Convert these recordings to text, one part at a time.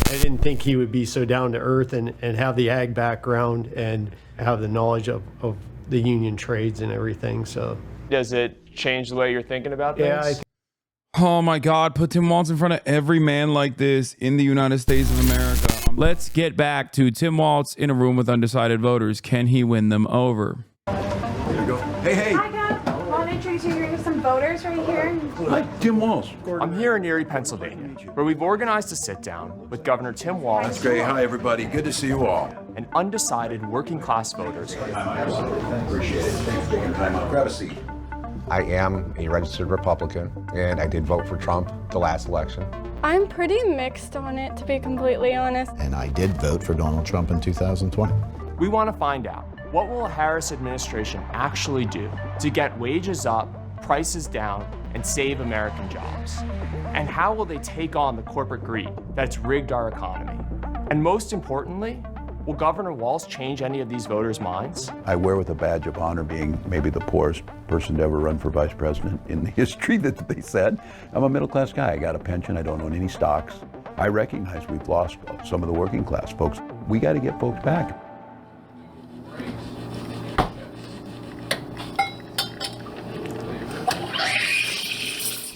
I didn't think he would be so down to earth and have the ag background and have the knowledge of the union trades and everything. So does it change the way you're thinking about things? Yeah. Oh my God, put Tim Walz in front of every man like this in the United States of America. Let's get back to Tim Walz in a room with undecided voters. Can he win them over? There you go. Hey. Hi, Dad. I want to introduce you to some voters right here. Hi, Tim Walz. I'm here in Erie, Pennsylvania, where we've organized a sit-down with Governor Tim Walz. That's great. Hi, everybody. Good to see you all. And undecided working-class voters. Appreciate it. Thanks for taking the time out. Grab a seat. I am a registered Republican, and I did vote for Trump the last election. I'm pretty mixed on it, to be completely honest. And I did vote for Donald Trump in 2020. We want to find out, what will a Harris administration actually do to get wages up, prices down, and save American jobs? And how will they take on the corporate greed that's rigged our economy? And most importantly, will Governor Walz change any of these voters' minds? I wear with a badge of honor being maybe the poorest person to ever run for vice president in the history that they said. I'm a middle-class guy. I got a pension. I don't own any stocks. I recognize we've lost some of the working class folks. We got to get folks back.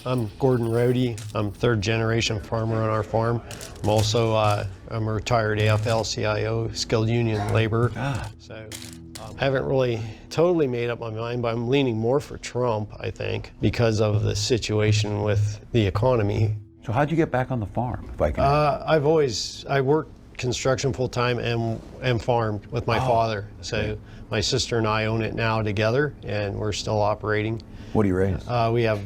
I'm Gordon Rohde. I'm third generation farmer on our farm. I'm also I'm a retired AFL-CIO, skilled union laborer. So I haven't really totally made up my mind, but I'm leaning more for Trump, I think, because of the situation with the economy. So how'd you get back on the farm, if I can? I worked construction full-time and farmed with my father. So my sister and I own it now together, and we're still operating. What do you raise? We have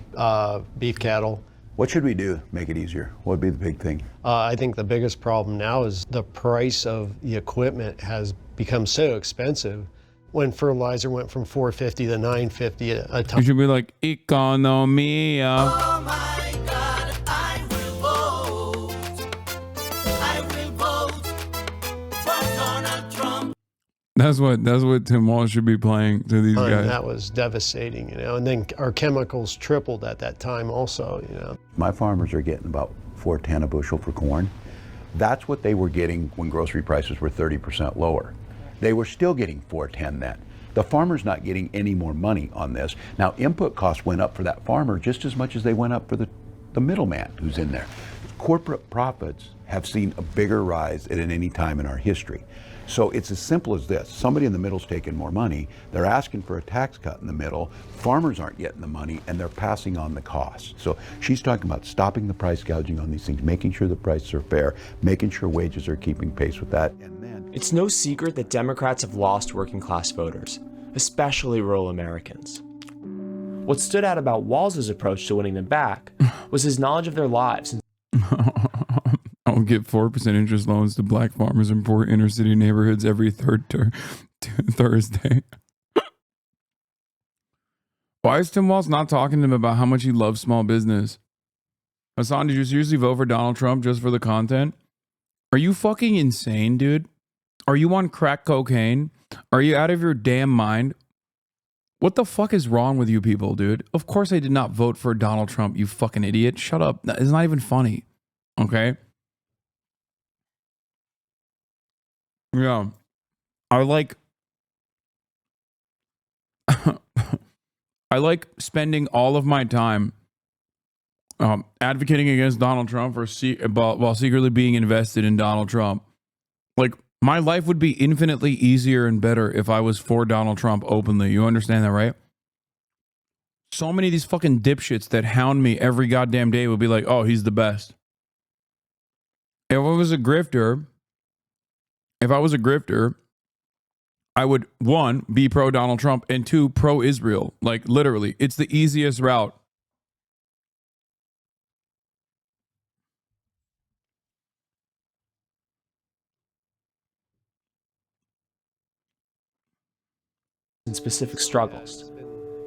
beef cattle. What should we do to make it easier? What would be the big thing? I think the biggest problem now is the price of the equipment has become so expensive. When fertilizer went from $4.50 to $9.50 a ton. You should be like, economia. Oh my God, I will vote. I will vote for Donald Trump. That's what Tim Walz should be playing to these guys. That was devastating, you know. And then our chemicals tripled at that time also, you know. My farmers are getting about $4.10 a bushel for corn. That's what they were getting when grocery prices were 30% lower. They were still getting $4.10 then. The farmer's not getting any more money on this. Now, input costs went up for that farmer just as much as they went up for the middleman who's in there. Corporate profits have seen a bigger rise than at any time in our history. So it's as simple as this. Somebody in the middle's taking more money. They're asking for a tax cut in the middle. Farmers aren't getting the money, and they're passing on the cost. So she's talking about stopping the price gouging on these things, making sure the prices are fair, making sure wages are keeping pace with that. And then It's no secret that Democrats have lost working class voters, especially rural Americans. What stood out about Walz's approach to winning them back was his knowledge of their lives. I'll give 4% interest loans to black farmers in poor inner city neighborhoods every third Thursday. Why is Tim Walz not talking to him about how much he loves small business? Hasan, did you seriously vote for Donald Trump just for the content? Are you fucking insane, dude? Are you on crack cocaine? Are you out of your damn mind? What the fuck is wrong with you people, dude? Of course I did not vote for Donald Trump, you fucking idiot. Shut up. It's not even funny. Okay? Yeah. I like spending all of my time advocating against Donald Trump while secretly being invested in Donald Trump. Like, my life would be infinitely easier and better if I was for Donald Trump openly. You understand that, right? So many of these fucking dipshits that hound me every goddamn day would be like, oh, he's the best. If I was a grifter, I would, 1, be pro Donald Trump, and 2, pro Israel. Like, literally, it's the easiest route. And specific struggles.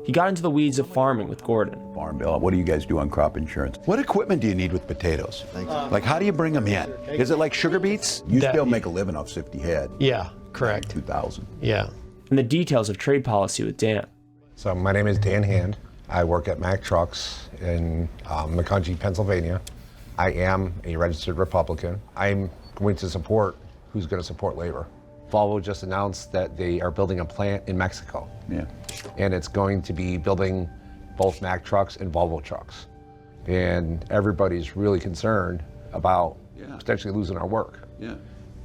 He got into the weeds of farming with Gordon. Farm Bill, what do you guys do on crop insurance? What equipment do you need with potatoes? Like, how do you bring them in? Is it like sugar beets? You still make a living off 50 head. Yeah, correct. 2,000. Yeah. And the details of trade policy with Dan. So my name is Dan Hand. I work at Mack Trucks in McCungy, Pennsylvania. I am a registered Republican. I'm going to support who's going to support labor. Volvo just announced that they are building a plant in Mexico. Yeah. And it's going to be building both Mack trucks and Volvo trucks. And everybody's really concerned about potentially losing our work. Yeah.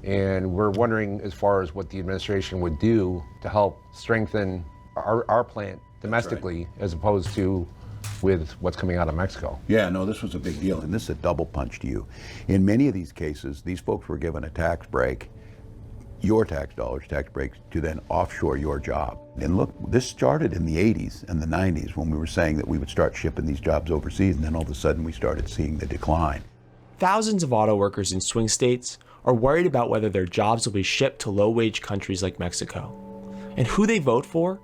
And we're wondering as far as what the administration would do to help strengthen our plant domestically as opposed to with what's coming out of Mexico. Yeah, no, this was a big deal, and this is a double punch to you. In many of these cases, these folks were given a tax break, your tax dollars, tax breaks, to then offshore your job. And look, this started in the 80s and the 90s when we were saying that we would start shipping these jobs overseas, and then all of a sudden we started seeing the decline. Thousands of auto workers in swing states are worried about whether their jobs will be shipped to low-wage countries like Mexico. And who they vote for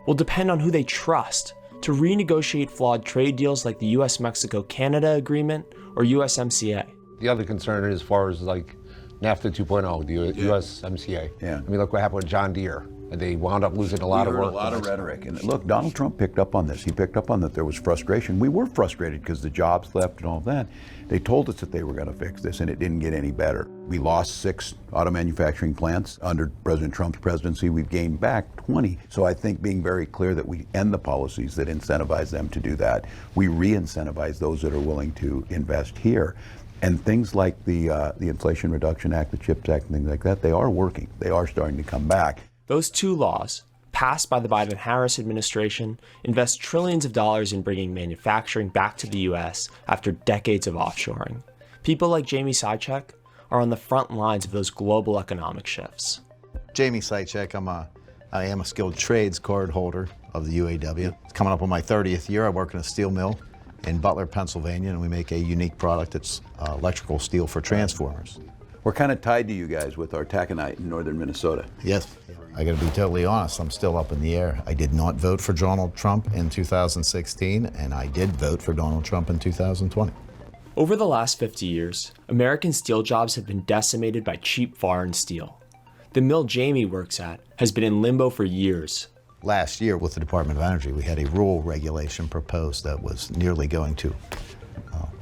will depend on who they trust to renegotiate flawed trade deals like the US-Mexico-Canada Agreement or USMCA. The other concern is as far as like NAFTA 2.0, the USMCA. Yeah. I mean, look what happened with John Deere. They wound up losing a lot of work. A lot of rhetoric. And look, Donald Trump picked up on this. He picked up on that there was frustration. We were frustrated because the jobs left and all of that. They told us that they were going to fix this, and it didn't get any better. We lost 6 auto manufacturing plants under President Trump's presidency. We've gained back 20. So I think being very clear that we end the policies that incentivize them to do that. We re-incentivize those that are willing to invest here. And things like the Inflation Reduction Act, the CHIPS Act, and things like that, they are working. They are starting to come back. Those 2 laws, passed by the Biden-Harris administration, invest trillions of dollars in bringing manufacturing back to the U.S. after decades of offshoring. People like Jamie Sychek are on the front lines of those global economic shifts. Jamie Sychek, I am a skilled trades card holder of the UAW. It's coming up on my 30th year. I work in a steel mill in Butler, Pennsylvania, and we make a unique product that's electrical steel for transformers. We're kind of tied to you guys with our taconite in northern Minnesota. Yes. I got to be totally honest, I'm still up in the air. I did not vote for Donald Trump in 2016, and I did vote for Donald Trump in 2020. Over the last 50 years, American steel jobs have been decimated by cheap foreign steel. The mill Jamie works at has been in limbo for years. Last year with the Department of Energy, we had a rule regulation proposed that was nearly going to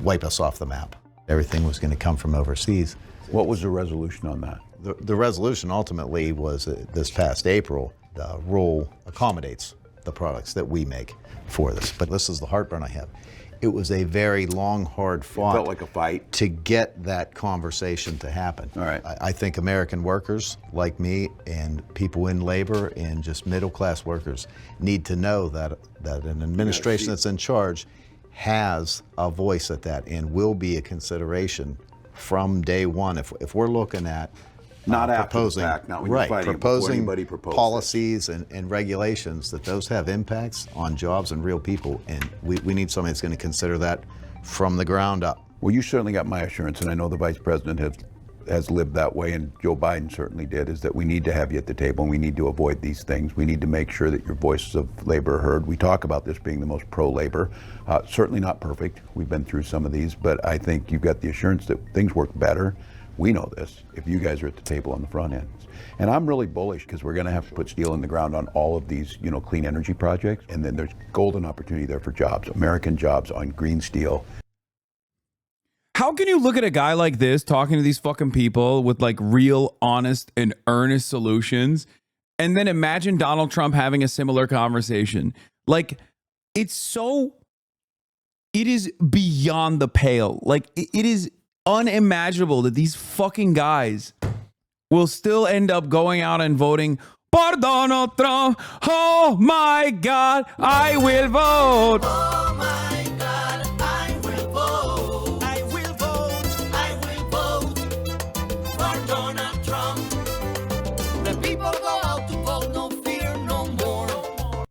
wipe us off the map. Everything was going to come from overseas. What was the resolution on that? The resolution ultimately was this past April. The rule accommodates the products that we make for this. But this is the heartburn I have. It was a very long, hard fought. It felt like a fight. To get that conversation to happen. All right. I think American workers like me and people in labor and just middle-class workers need to know that an administration that's in charge has a voice at that and will be a consideration from day one. If we're looking at not proposing, after the fact, not when you're fighting, proposing anybody proposed policies and regulations, that those have impacts on jobs and real people, and we need somebody that's going to consider that from the ground up. Well, you certainly got my assurance, and I know the Vice President has lived that way, and Joe Biden certainly did, is that we need to have you at the table, and we need to avoid these things. We need to make sure that your voices of labor are heard. We talk about this being the most pro-labor. Certainly not perfect. We've been through some of these, but I think you've got the assurance that things work better. We know this, if you guys are at the table on the front end. And I'm really bullish because we're going to have to put steel in the ground on all of these, clean energy projects, and then there's golden opportunity there for jobs, American jobs on green steel. How can you look at a guy like this talking to these fucking people with like real, honest, and earnest solutions, and then imagine Donald Trump having a similar conversation? Like, it is beyond the pale. Like, it is unimaginable that these fucking guys will still end up going out and voting for Donald Trump. Oh my God, I will vote. Oh my God, I will vote. I will vote. I will vote for Donald Trump. The people go out to vote, no fear, no more.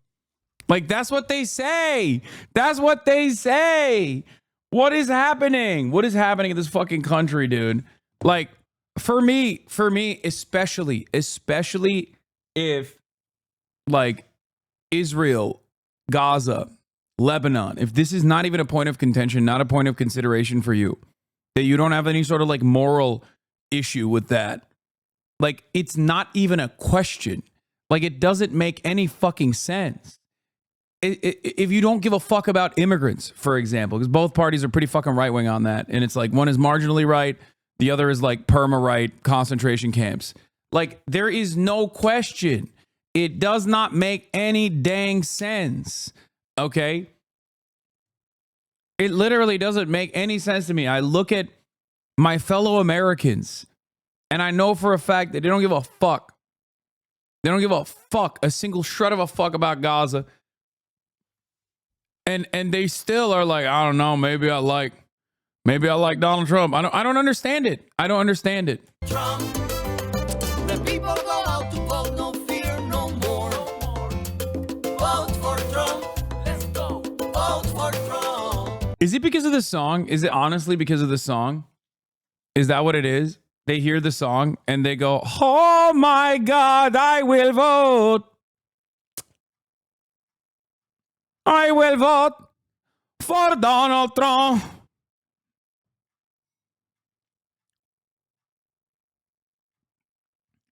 Like, that's what they say. That's what they say. What is happening? What is happening in this fucking country, dude? Like, for me, especially if, like, Israel, Gaza, Lebanon, if this is not even a point of contention, not a point of consideration for you, that you don't have any sort of like moral issue with that, like, it's not even a question. Like, it doesn't make any fucking sense. if you don't give a fuck about immigrants, for example, because both parties are pretty fucking right wing on that, and it's like one is marginally right, the other is like perma right, concentration camps. Like there is no question. It does not make any dang sense. Okay. It literally doesn't make any sense to me. I look at my fellow Americans and I know for a fact that they don't give a fuck. They don't give a fuck, a single shred of a fuck about Gaza. And they still are like, I don't know, maybe I like Donald Trump. I don't understand it. I don't understand it. Trump. The people go out to vote, no fear, no more. Vote for Trump. Let's go. Vote for Trump. Is it because of the song? Is it honestly because of the song? Is that what it is? They hear the song and they go, oh my God, I will vote. I will vote for Donald Trump.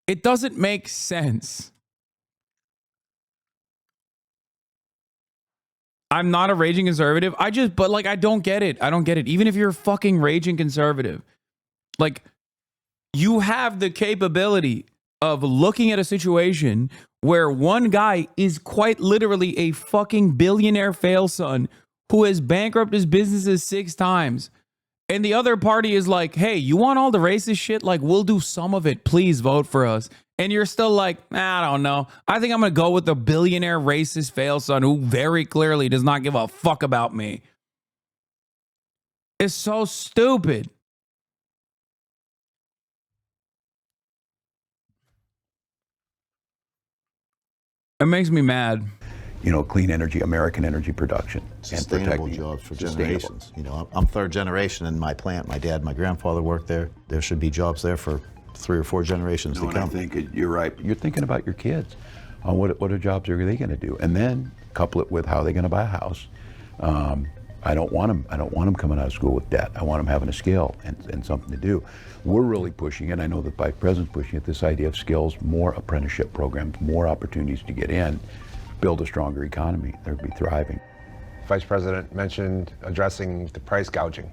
It doesn't make sense. I'm not a raging conservative. I don't get it. I don't get it. Even if you're a fucking raging conservative, like you have the capability of looking at a situation where one guy is quite literally a fucking billionaire fail son who has bankrupted his businesses 6 times. And the other party is like, hey, you want all the racist shit? Like, we'll do some of it. Please vote for us. And you're still like, I don't know. I think I'm going to go with the billionaire racist fail son who very clearly does not give a fuck about me. It's so stupid. It makes me mad. You know, clean energy, American energy production. Sustainable and jobs for sustainable. generations. You know, I'm third generation in my plant. My dad, my grandfather worked there. There should be jobs there for 3 or 4 generations to And I come. think you're right. You're thinking about your kids. On what are jobs are they going to do? And then couple it with how they're going to buy a house. I don't want them coming out of school with debt. I want them having a skill and something to do. We're really pushing it. I know the Vice President's pushing it, this idea of skills, more apprenticeship programs, more opportunities to get in, build a stronger economy. They'll be thriving. Vice President mentioned addressing the price gouging.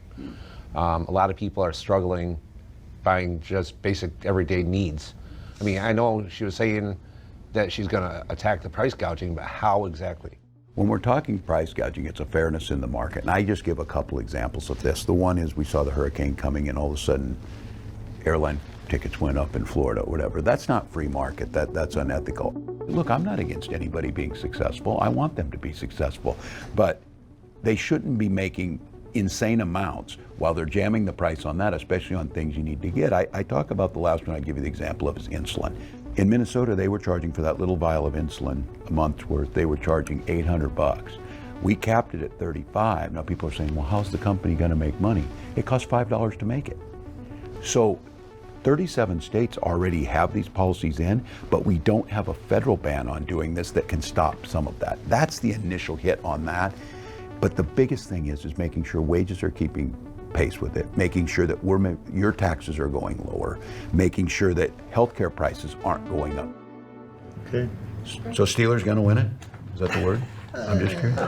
A lot of people are struggling buying just basic everyday needs. I mean, I know she was saying that she's going to attack the price gouging, but how exactly? When we're talking price gouging, it's a fairness in the market. And I just give a couple examples of this. The one is we saw the hurricane coming and all of a sudden airline tickets went up in Florida or whatever. That's not free market. That's unethical. Look, I'm not against anybody being successful. I want them to be successful. But they shouldn't be making insane amounts while they're jamming the price on that, especially on things you need to get. I talk about the last one I give you the example of is insulin. In Minnesota, they were charging for that little vial of insulin a month's worth, they were charging $800. We capped it at $35. Now people are saying, well, how's the company gonna make money? It costs $5 to make it. So 37 states already have these policies in, but we don't have a federal ban on doing this that can stop some of that. That's the initial hit on that. But the biggest thing is making sure wages are keeping pace with it, making sure that your taxes are going lower, making sure that healthcare prices aren't going up. Okay. So Steelers gonna win it? Is that the word? I'm just curious.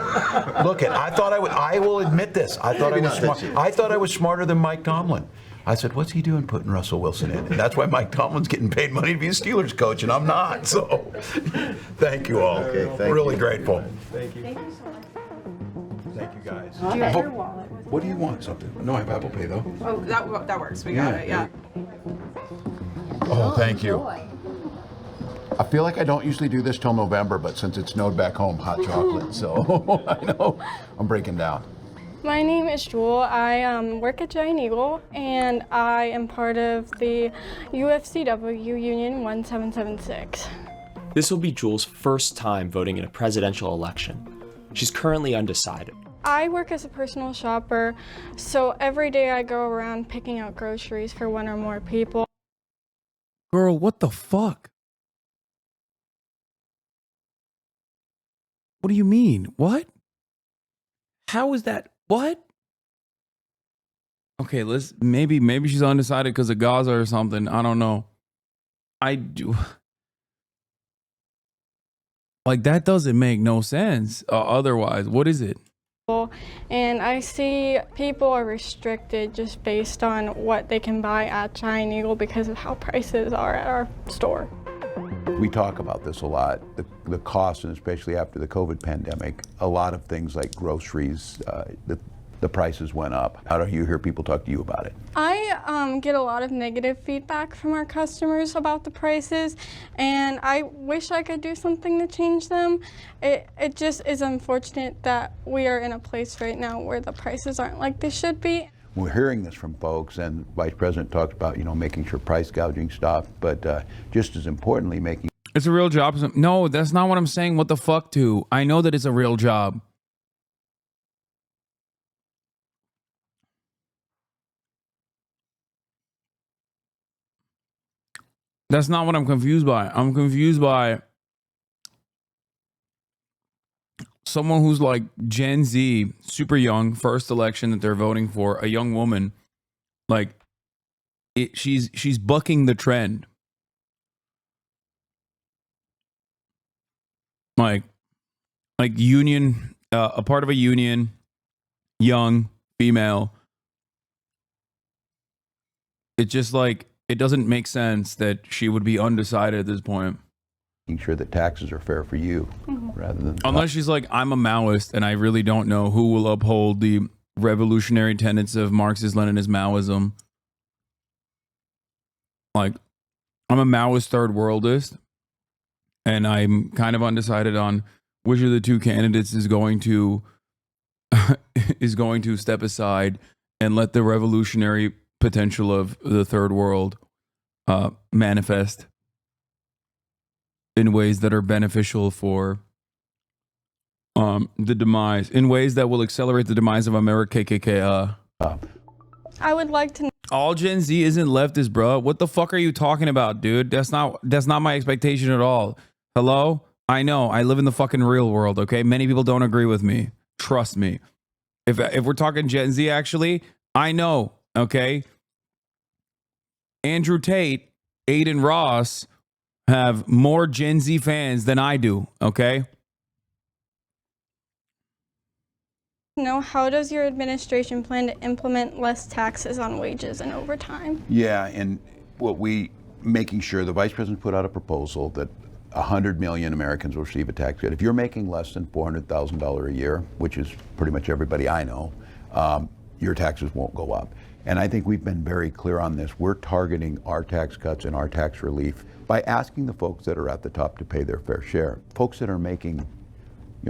Look, I will admit this. I thought I was smart. I thought I was smarter than Mike Tomlin. I said, what's he doing putting Russell Wilson in? And that's why Mike Tomlin's getting paid money to be a Steelers coach, and I'm not. So thank you all. Okay, thank really you. grateful. Thank you so much. Thank you, guys. Do you have your wallet with you? What do you want? Something? No, I have Apple Pay, though. Oh, that works. We got it, yeah. Oh, thank you. I feel like I don't usually do this till November, but since it snowed back home, hot chocolate, so I know I'm breaking down. My name is Jewel. I work at Giant Eagle, and I am part of the UFCW Union 1776. This will be Jewel's first time voting in a presidential election. She's currently undecided. I work as a personal shopper, so every day I go around picking out groceries for 1 or more people. Girl, what the fuck? What do you mean? What? How is that? What? Okay, maybe she's undecided because of Gaza or something. I don't know. Like, that doesn't make no sense. Otherwise, what is it? And I see people are restricted just based on what they can buy at Giant Eagle because of how prices are at our store. We talk about this a lot, the cost, and especially after the COVID pandemic, a lot of things like groceries, the prices went up. How do you hear people talk to you about it? I get a lot of negative feedback from our customers about the prices, and I wish I could do something to change them. It just is unfortunate that we are in a place right now where the prices aren't like they should be. We're hearing this from folks, and Vice President talked about, making sure price gouging stopped, but just as importantly, making... It's a real job. No, that's not what I'm saying. What the fuck, to? I know that it's a real job. That's not what I'm confused by. I'm confused by someone who's like Gen Z, super young, first election that they're voting for, a young woman. Like, she's bucking the trend. Like union, a part of a union, young, female. It's just like, it doesn't make sense that she would be undecided at this point. Making sure that taxes are fair for you, rather than... Unless she's like, I'm a Maoist and I really don't know who will uphold the revolutionary tenets of Marxist-Leninist Maoism. Like, I'm a Maoist third worldist, and I'm kind of undecided on which of the two candidates is going to step aside and let the revolutionary potential of the third world manifest in ways that are beneficial for the demise, in ways that will accelerate the demise of America. KKK. I would like to... All Gen Z isn't leftist, bro. What the fuck are you talking about, dude? That's not my expectation at all. Hello? I know. I live in the fucking real world, okay? Many people don't agree with me. Trust me. If we're talking Gen Z, actually, I know, okay? Andrew Tate, Aiden Ross have more Gen Z fans than I do, okay? How does your administration plan to implement less taxes on wages and overtime? Yeah, and making sure the Vice President put out a proposal that 100 million Americans will receive a tax cut. If you're making less than $400,000 a year, which is pretty much everybody I know, your taxes won't go up. And I think we've been very clear on this. We're targeting our tax cuts and our tax relief by asking the folks that are at the top to pay their fair share. Folks that are making,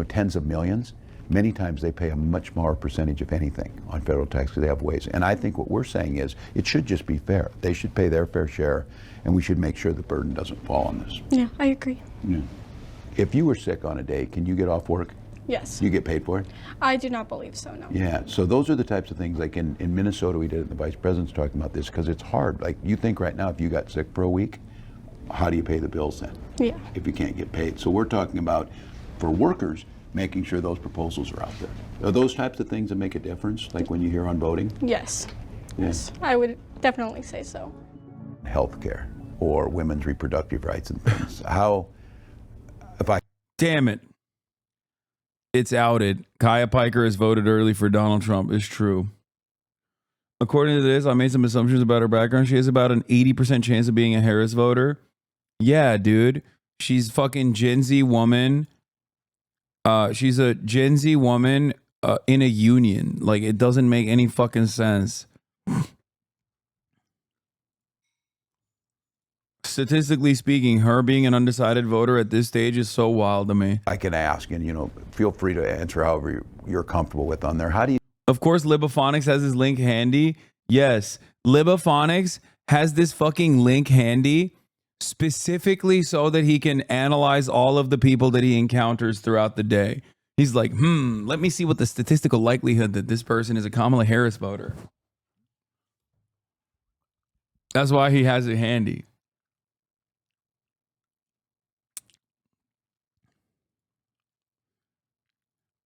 tens of millions, many times they pay a much smaller percentage, if anything, on federal tax because they have ways. And I think what we're saying is it should just be fair. They should pay their fair share, and we should make sure the burden doesn't fall on this. Yeah, I agree. Yeah. If you were sick on a day, can you get off work? Yes. You get paid for it? I do not believe so, no. Yeah, so those are the types of things, like in Minnesota we did it, and the Vice President's talking about this because it's hard. Like, you think right now if you got sick for a week, how do you pay the bills then? Yeah. If you can't get paid. So we're talking about, for workers, making sure those proposals are out there. Are those types of things that make a difference, like when you hear on voting? Yes. Yes. I would definitely say so. Healthcare or women's reproductive rights and things. Damn it. It's outed. Kaya Piker has voted early for Donald Trump. It's true. According to this, I made some assumptions about her background. She has about an 80% chance of being a Harris voter. Yeah, dude. She's fucking Gen Z woman. She's a Gen Z woman in a union. Like, it doesn't make any fucking sense. Statistically speaking, her being an undecided voter at this stage is so wild to me. I can ask, and feel free to answer however you're comfortable with on there. How do you... Of course, Libophonics has his link handy. Yes, Libophonics has this fucking link handy specifically so that he can analyze all of the people that he encounters throughout the day. He's like, let me see what the statistical likelihood that this person is a Kamala Harris voter. That's why he has it handy.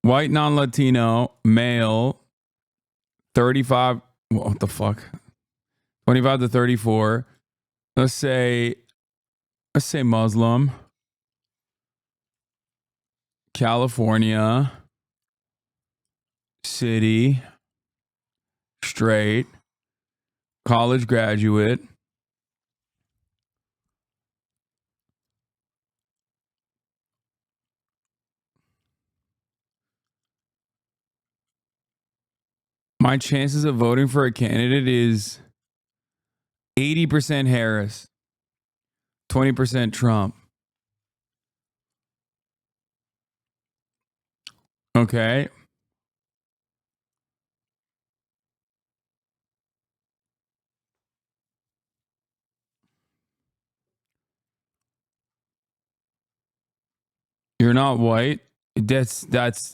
White non-Latino, male, 35, what the fuck? 25 to 34. Let's say Muslim. California, city, straight, college graduate. My chances of voting for a candidate is 80% Harris, 20% Trump. Okay. You're not white.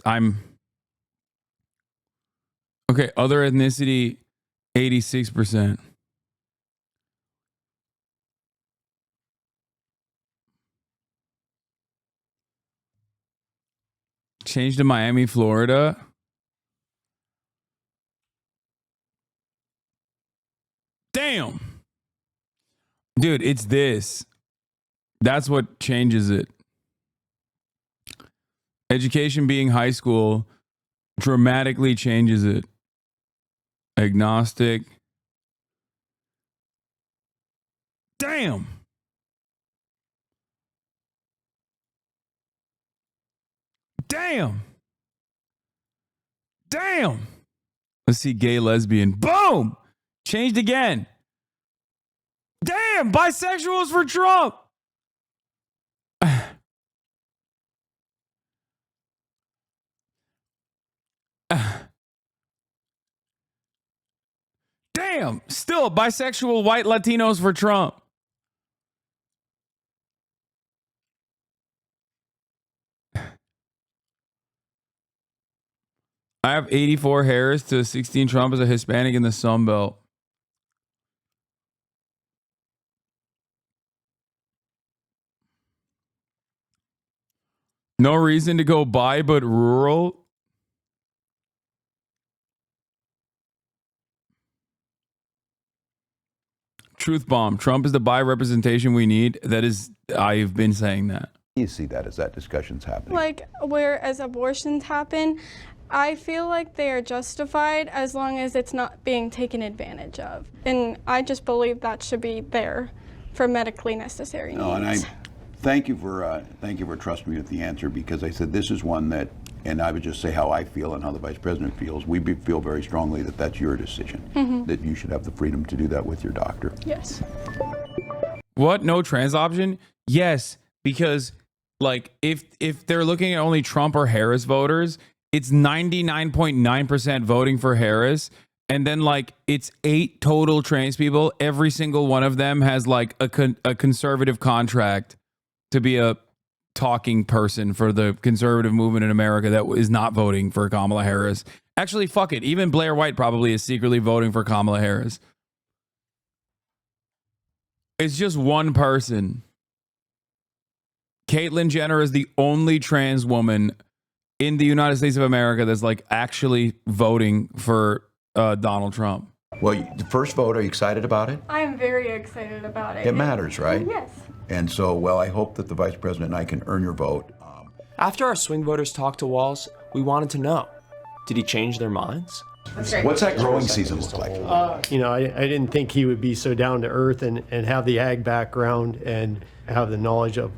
I'm okay. Other ethnicity, 86%. Change to Miami, Florida. Damn. Dude, it's this. That's what changes it. Education being high school dramatically changes it. Agnostic. Damn. Damn. Damn. Let's see gay, lesbian. Boom. Changed again. Damn. Bisexuals for Trump. Damn. Still bisexual white Latinos for Trump. I have 84 Harris to 16 Trump as a Hispanic in the Sun Belt. No reason to go buy but rural. Truth bomb. Trump is the buy representation we need. That is, I've been saying that. You see that as that discussion's happening. Like, whereas abortions happen, I feel like they are justified as long as it's not being taken advantage of. And I just believe that should be there for medically necessary needs. No, and I thank you for trusting me with the answer, because I said this is one that, and I would just say how I feel and how the Vice President feels. We feel very strongly that that's your decision, that you should have the freedom to do that with your doctor. Yes. What? No trans option? Yes, because like if they're looking at only Trump or Harris voters, it's 99.9% voting for Harris. And then like it's 8 total trans people. Every single one of them has like a conservative contract to be a talking person for the conservative movement in America that is not voting for Kamala Harris. Actually, fuck it. Even Blair White probably is secretly voting for Kamala Harris. It's just one person. Caitlyn Jenner is the only trans woman in the United States of America that's like actually voting for Donald Trump. Well, the first vote, are you excited about it? I am very excited about it. It matters, right? Yes. And so, well, I hope that the Vice President and I can earn your vote. After our swing voters talked to Walz, we wanted to know, did he change their minds? What's that growing season look like? You know, I didn't think he would be so down to earth and have the ag background and have the knowledge of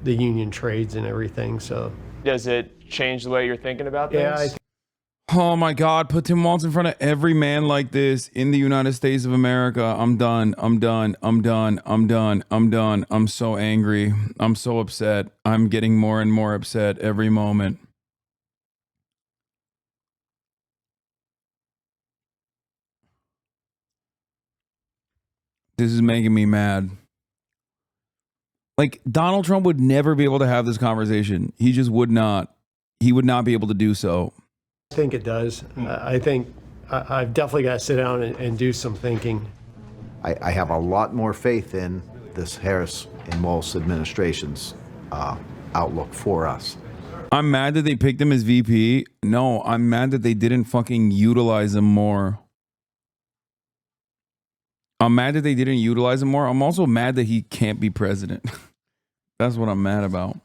the union trades and everything. So Does it change the way you're thinking about things? yeah, Oh my God, put Tim Walz in front of every man like this in the United States of America. I'm done. I'm done. I'm done. I'm done. I'm done. I'm so angry. I'm so upset. I'm getting more and more upset every moment. This is making me mad. Like, Donald Trump would never be able to have this conversation. He just would not. He would not be able to do so. I think it does. I think I've definitely got to sit down and do some thinking. I have a lot more faith in this Harris and Walz administration's outlook for us. I'm mad that they picked him as VP. No, I'm mad that they didn't fucking utilize him more. I'm mad that they didn't utilize him more. I'm also mad that he can't be president. That's what I'm mad about.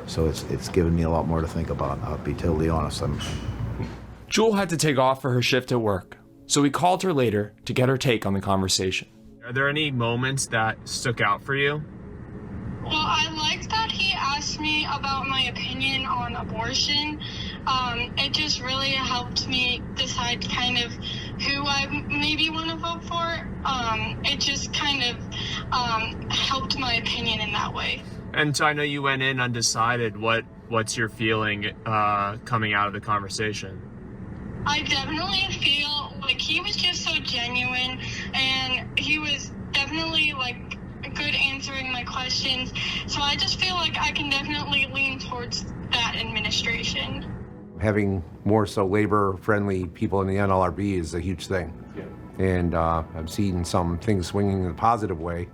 So it's given me a lot more to think about. I'll be totally honest. Jewel had to take off for her shift at work, so we called her later to get her take on the conversation. Are there any moments that stuck out for you? Well, I liked that he asked me about my opinion on abortion. It just really helped me decide kind of who I maybe want to vote for. It just kind of helped my opinion in that way. And so I know you went in undecided. What's your feeling coming out of the conversation? I definitely feel like he was just so genuine, and he was definitely like good answering my questions. So I just feel like I can definitely lean towards that administration. Having more so labor-friendly people in the NLRB is a huge thing. Yeah. And I've seen some things swinging in a positive way.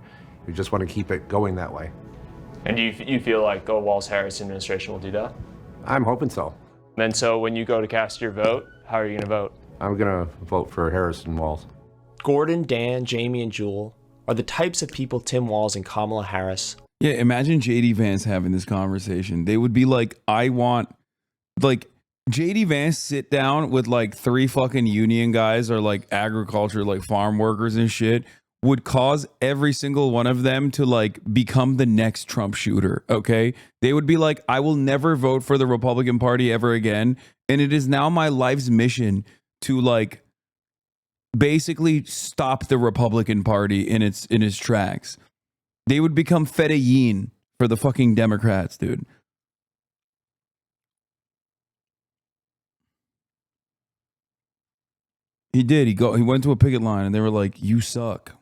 We just want to keep it going that way. And do you feel like the Walz-Harris administration will do that? I'm hoping so. And so when you go to cast your vote, how are you going to vote? I'm going to vote for Harris and Walz. Gordon, Dan, Jamie, and Jewel are the types of people Tim Walz and Kamala Harris. Yeah, imagine JD Vance having this conversation. They would be like, I want, like, JD Vance sit down with like 3 fucking union guys or like agriculture, like farm workers and shit, would cause every single one of them to like become the next Trump shooter. Okay. They would be like, I will never vote for the Republican Party ever again. And it is now my life's mission to like basically stop the Republican Party in its tracks. They would become Fedayeen for the fucking Democrats, dude. He did. He went to a picket line and they were like, you suck.